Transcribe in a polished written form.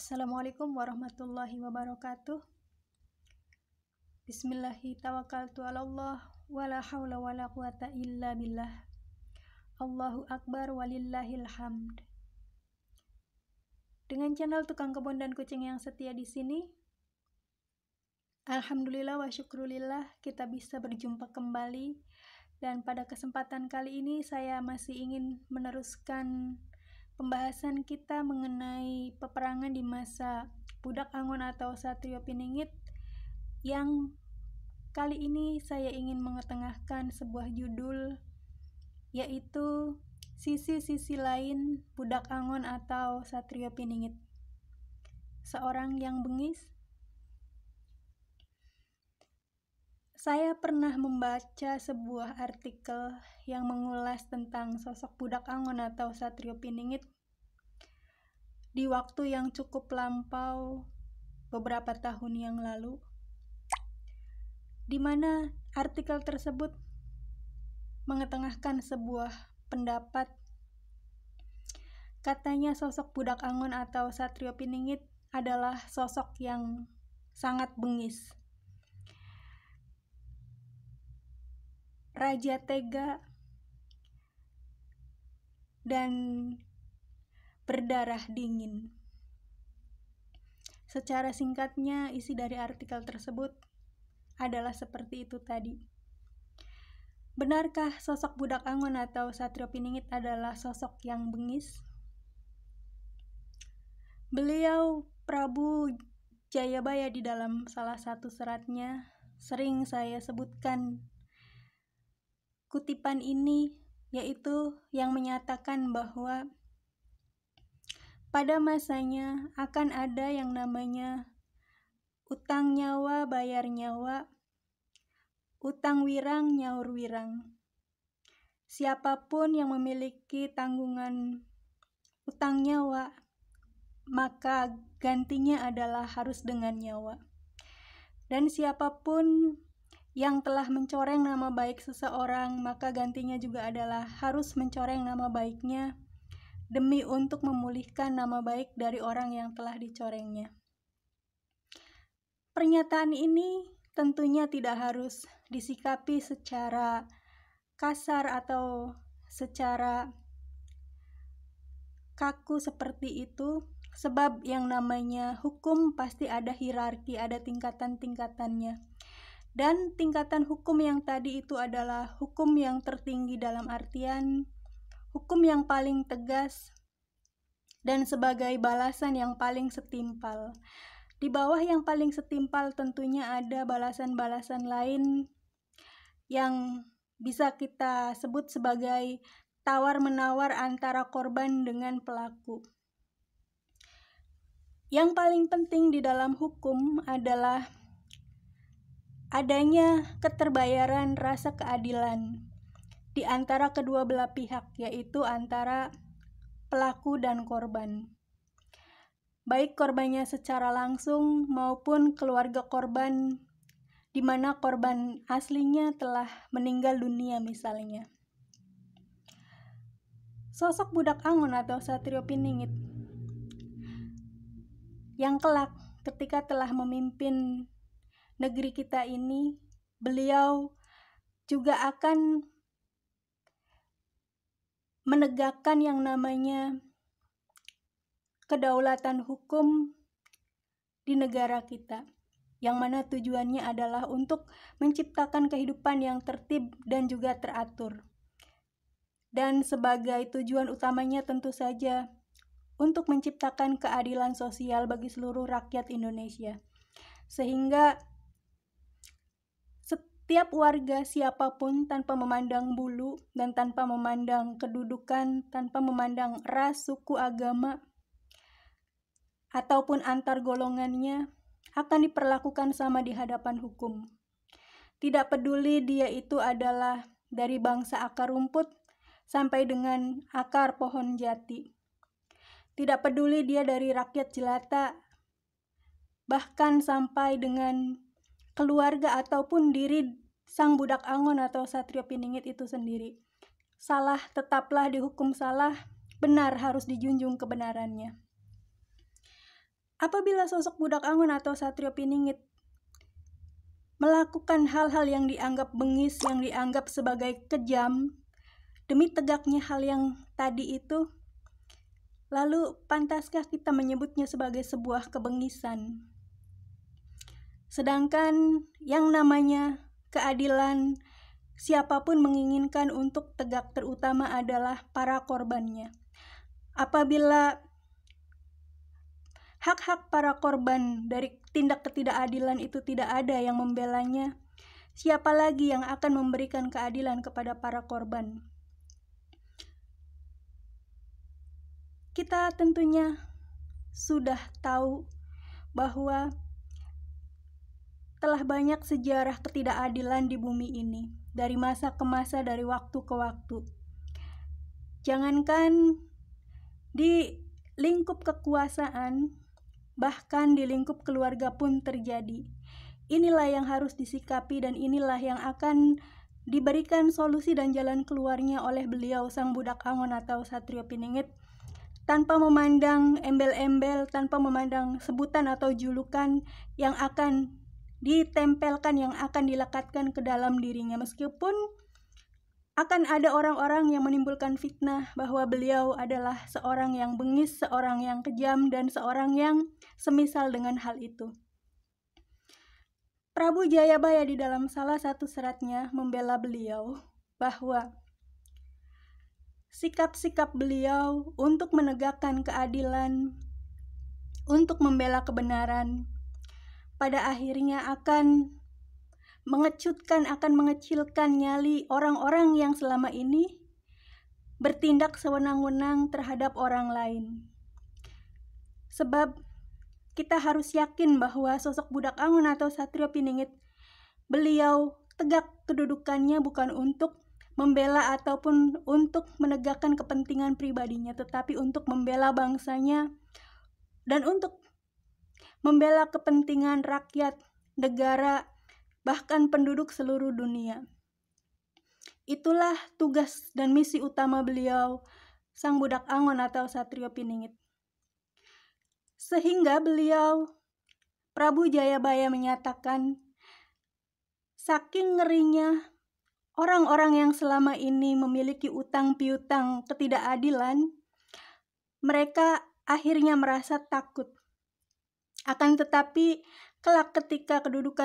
Assalamualaikum warahmatullahi wabarakatuh. Bismillahi tawakkaltu ala Allah wala haula wala quwata illa billah. Allahu akbar walillahil hamd. Dengan channel Tukang Kebun dan Kucing yang setia di sini, alhamdulillah wa syukrulillah kita bisa berjumpa kembali, dan pada kesempatan kali ini saya masih ingin meneruskan pembahasan kita mengenai peperangan di masa Budak Angon atau Satrio Piningit, yang kali ini saya ingin mengetengahkan sebuah judul, yaitu sisi-sisi lain Budak Angon atau Satrio Piningit, seorang yang bengis. Saya pernah membaca sebuah artikel yang mengulas tentang sosok Budak Angon atau Satrio Piningit di waktu yang cukup lampau, beberapa tahun yang lalu, di mana artikel tersebut mengetengahkan sebuah pendapat. Katanya sosok Budak Angon atau Satrio Piningit adalah sosok yang sangat bengis, raja tega, dan berdarah dingin. Secara singkatnya, isi dari artikel tersebut adalah seperti itu tadi. Benarkah sosok Budak Angon atau Satrio Piningit adalah sosok yang bengis? Beliau, Prabu Jayabaya, di dalam salah satu seratnya sering saya sebutkan kutipan ini, yaitu yang menyatakan bahwa pada masanya akan ada yang namanya utang nyawa bayar nyawa, utang wirang nyaur wirang. Siapapun yang memiliki tanggungan utang nyawa, maka gantinya adalah harus dengan nyawa. Dan siapapun yang telah mencoreng nama baik seseorang, maka gantinya juga adalah harus mencoreng nama baiknya demi untuk memulihkan nama baik dari orang yang telah dicorengnya. Pernyataan ini tentunya tidak harus disikapi secara kasar atau secara kaku seperti itu, sebab yang namanya hukum pasti ada hierarki, ada tingkatan-tingkatannya. Dan tingkatan hukum yang tadi itu adalah hukum yang tertinggi dalam artian hukum yang paling tegas dan sebagai balasan yang paling setimpal. Di bawah yang paling setimpal tentunya ada balasan-balasan lain yang bisa kita sebut sebagai tawar-menawar antara korban dengan pelaku. Yang paling penting di dalam hukum adalah adanya keterbayaran rasa keadilan di antara kedua belah pihak, yaitu antara pelaku dan korban. Baik korbannya secara langsung maupun keluarga korban, di mana korban aslinya telah meninggal dunia misalnya. Sosok Budak Angon atau Satrio Piningit yang kelak ketika telah memimpin negeri kita ini, beliau juga akan menegakkan yang namanya kedaulatan hukum di negara kita, yang mana tujuannya adalah untuk menciptakan kehidupan yang tertib dan juga teratur. Dan sebagai tujuan utamanya tentu saja untuk menciptakan keadilan sosial bagi seluruh rakyat Indonesia. Sehingga setiap warga siapapun, tanpa memandang bulu dan tanpa memandang kedudukan, tanpa memandang ras, suku, agama, ataupun antar golongannya, akan diperlakukan sama di hadapan hukum. Tidak peduli dia itu adalah dari bangsa akar rumput sampai dengan akar pohon jati. Tidak peduli dia dari rakyat jelata, bahkan sampai dengan keluarga ataupun diri sang Budak Angon atau Satrio Piningit itu sendiri. Salah tetaplah dihukum salah, benar harus dijunjung kebenarannya. Apabila sosok Budak Angon atau Satrio Piningit melakukan hal-hal yang dianggap bengis, yang dianggap sebagai kejam, demi tegaknya hal yang tadi itu, lalu pantaskah kita menyebutnya sebagai sebuah kebengisan? Sedangkan yang namanya keadilan, siapapun menginginkan untuk tegak, terutama adalah para korbannya. Apabila hak-hak para korban dari tindak ketidakadilan itu tidak ada yang membelanya, siapa lagi yang akan memberikan keadilan kepada para korban? Kita tentunya sudah tahu bahwa telah banyak sejarah ketidakadilan di bumi ini, dari masa ke masa, dari waktu ke waktu. Jangankan di lingkup kekuasaan, bahkan di lingkup keluarga pun terjadi. Inilah yang harus disikapi dan inilah yang akan diberikan solusi dan jalan keluarnya oleh beliau, Sang Budak Angon atau Satrio Piningit, tanpa memandang embel-embel, tanpa memandang sebutan atau julukan yang akan ditempelkan, yang akan dilekatkan ke dalam dirinya. Meskipun akan ada orang-orang yang menimbulkan fitnah bahwa beliau adalah seorang yang bengis, seorang yang kejam, dan seorang yang semisal dengan hal itu. Prabu Jayabaya di dalam salah satu seratnya membela beliau bahwa sikap-sikap beliau untuk menegakkan keadilan, untuk membela kebenaran, pada akhirnya akan mengecutkan, akan mengecilkan nyali orang-orang yang selama ini bertindak sewenang-wenang terhadap orang lain. Sebab kita harus yakin bahwa sosok Budak Angon atau Satrio Piningit, beliau tegak kedudukannya bukan untuk membela ataupun untuk menegakkan kepentingan pribadinya, tetapi untuk membela bangsanya dan untuk membela kepentingan rakyat, negara, bahkan penduduk seluruh dunia. Itulah tugas dan misi utama beliau, Sang Budak Angon atau Satrio Piningit. Sehingga beliau, Prabu Jayabaya, menyatakan, saking ngerinya orang-orang yang selama ini memiliki utang piutang ketidakadilan, mereka akhirnya merasa takut. Akan tetapi kelak ketika kedudukan